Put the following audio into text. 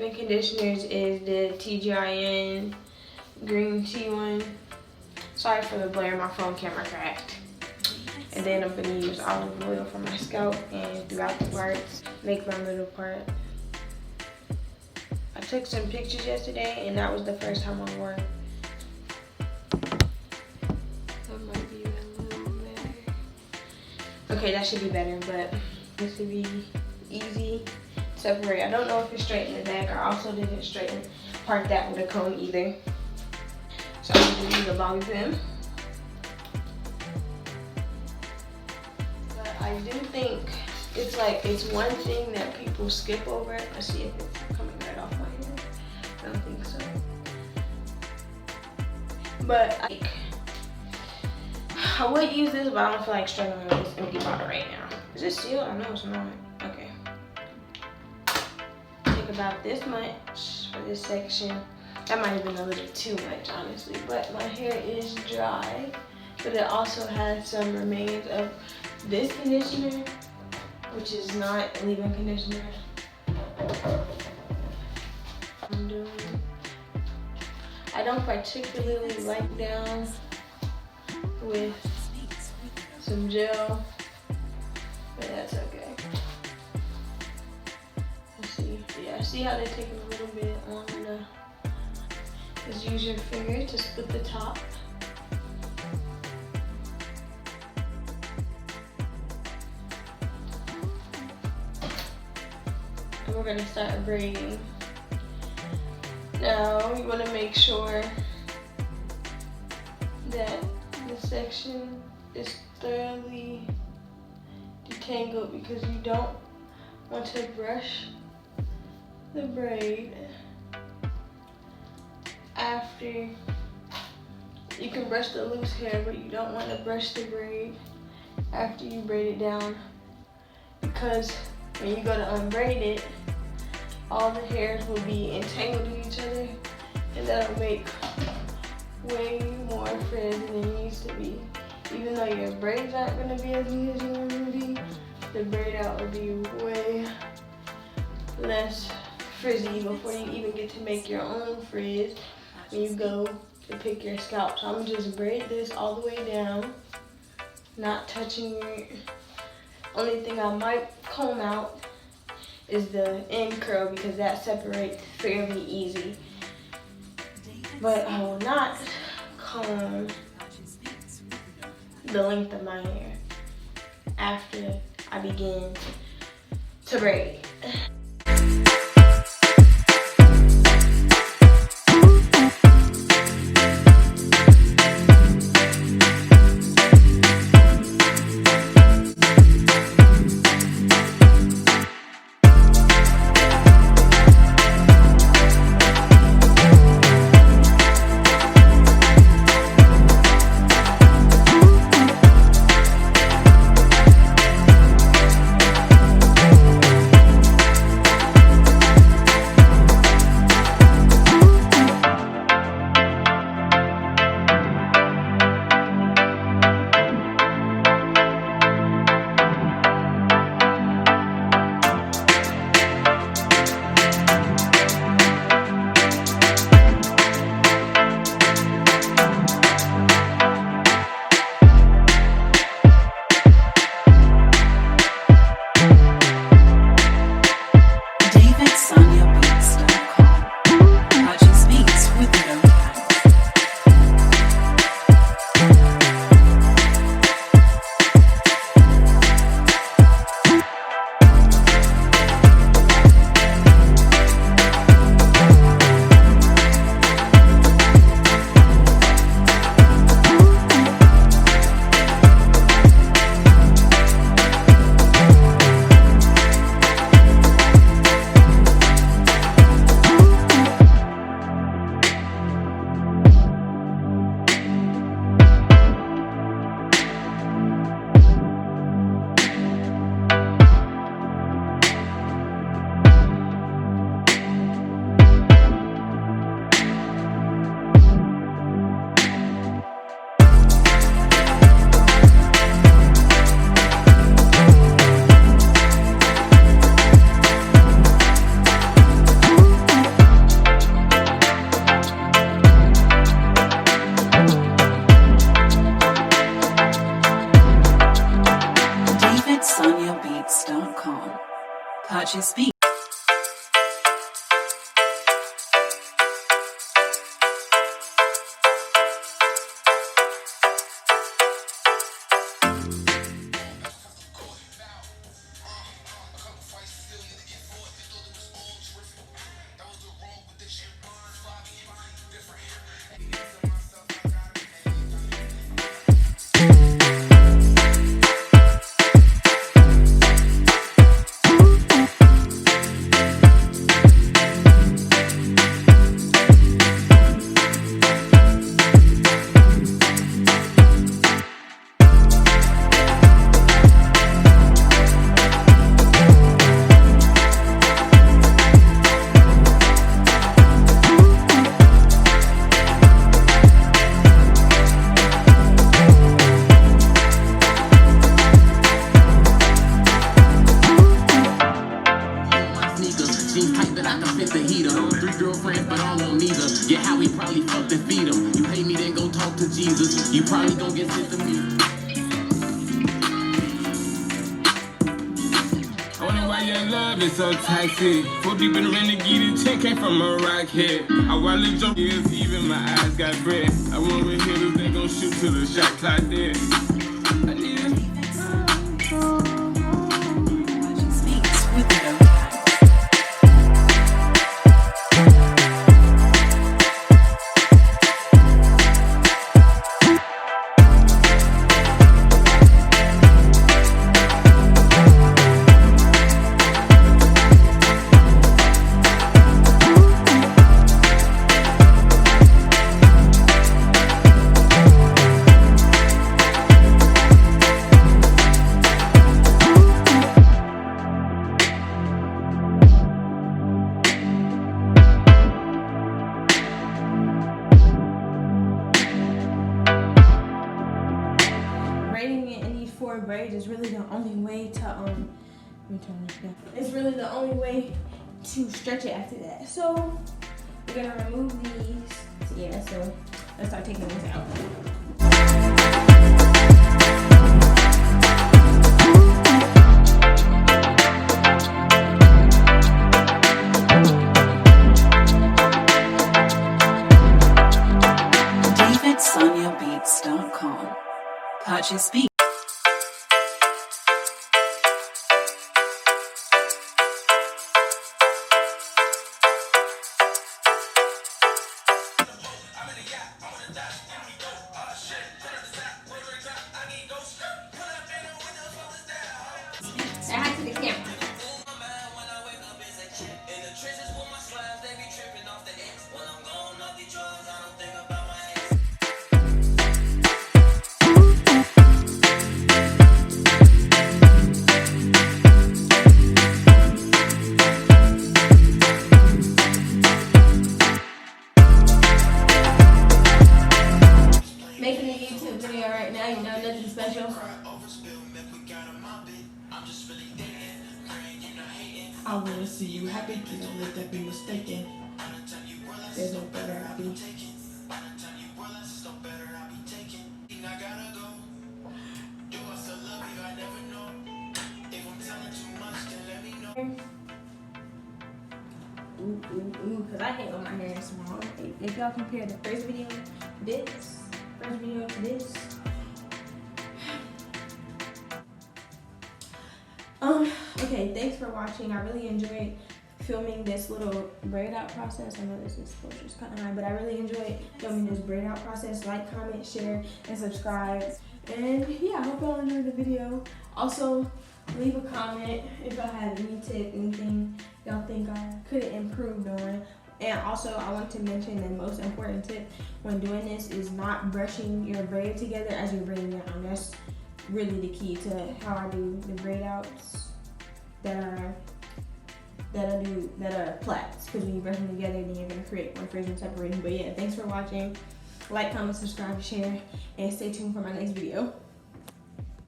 leave-in conditioners is the TGIN green tea one. Sorry for the glare, my phone camera cracked. And then I'm gonna use olive oil for my scalp and throughout the parts, make my little part. I took some pictures yesterday and that was the first time I wore it. That might be a little better. Okay, that should be better, but this should be easy to separate. I don't know if it's straight in the back. I also didn't part that with a comb either. So I'm gonna use a bobby pin. I do think it's one thing that people skip over. Let's see if it's coming right off my hair. I don't think so. But I would use this, but I don't feel like struggling with this empty bottle right now. Is this sealed? I know it's not. Okay. Take about this much for this section. That might have been a little too much, honestly. But my hair is dry, but it also has some remains of this conditioner, which is not a leave-in conditioner. I don't particularly like down with some gel, but that's okay. Let's see. Yeah, see how they take a little bit on the. Just use your finger to split the top. And we're gonna start braiding. Now you wanna make sure that the section is thoroughly detangled because you don't want to brush the braid after. You can brush the loose hair, but you don't want to brush the braid after you braid it down, because when you go to unbraid it, all the hairs will be entangled in each other, and that'll make way more frizz than it needs to be. Even though your braids aren't going to be as neat as you want them to be, the braid out will be way less frizzy before you even get to make your own frizz when you go to pick your scalp. So I'm gonna just braid this all the way down, not touching it. Only thing I might comb out is the end curl because that separates fairly easy. But I will not comb the length of my hair after I begin to braid. Purchase beat. Get how we probably fucked and feed them. You hate me, then go talk to Jesus. You probably gon' get sent to me. I wonder why your love is so toxic. 4 deep in the renegade, 10 came from a rockhead. I wanna jump ears, even my eyes got bread. I want with hitters, they gon' shoot till the shot clock dead. I need it. Braiding it in these 4 braids is really the only way to let me turn this down. It's really the only way to stretch it after that. So we're gonna remove these. So yeah, so let's start taking these out. DavidSoniaBeats.com. Purchase beat. Say hi to the camera. Making a YouTube video right now, you know, nothing special. I wanna see you happy, please don't let that be mistaken. There's no better happy. Ooh, cause I hate when my hair is small. If y'all compare the first video to this, okay, thanks for watching. I really enjoyed filming this little braid out process. I know this exposure is kind of high, but I really enjoyed filming this braid out process. Like, comment, share, and subscribe. And yeah, I hope y'all enjoyed the video. Also, leave a comment if y'all have any tip, anything y'all think I could have improved on. And also, I want to mention the most important tip when doing this is not brushing your braid together as you're braiding down. That's really the key to how I do the braid outs that are plaits. Because when you brush them together, then you're gonna create more frizz and separating. But yeah, thanks for watching. Like, comment, subscribe, share, and stay tuned for my next video.